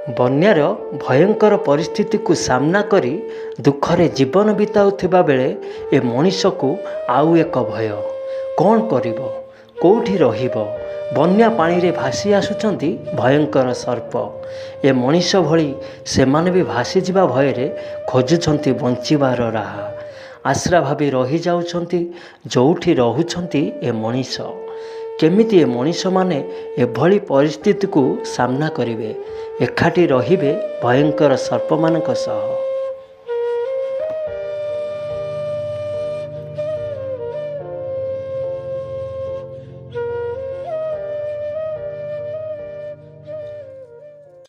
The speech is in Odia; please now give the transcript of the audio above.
ବନ୍ୟାର ଭୟଙ୍କର ପରିସ୍ଥିତିକୁ ସାମ୍ନା କରି ଦୁଃଖରେ ଜୀବନ ବିତାଉଥିବା ବେଳେ ଏ ମଣିଷକୁ ଆଉ ଏକ ଭୟ। କ'ଣ କରିବ, କେଉଁଠି ରହିବ? ବନ୍ୟା ପାଣିରେ ଭାସି ଆସୁଛନ୍ତି ଭୟଙ୍କର ସର୍ପ। ଏ ମଣିଷ ଭଳି ସେମାନେ ବି ଭାସିଯିବା ଭୟରେ ଖୋଜୁଛନ୍ତି ବଞ୍ଚିବାର ରାହା। ଆଶ୍ରା ଭାବି ରହିଯାଉଛନ୍ତି ଯେଉଁଠି ରହୁଛନ୍ତି ଏ ମଣିଷ। କେମିତି ଏ ମଣିଷମାନେ ଏଭଳି ପରିସ୍ଥିତିକୁ ସାମ୍ନା କରିବେ, ଏକାଠି ରହିବେ ଭୟଙ୍କର ସର୍ପମାନଙ୍କ ସହ?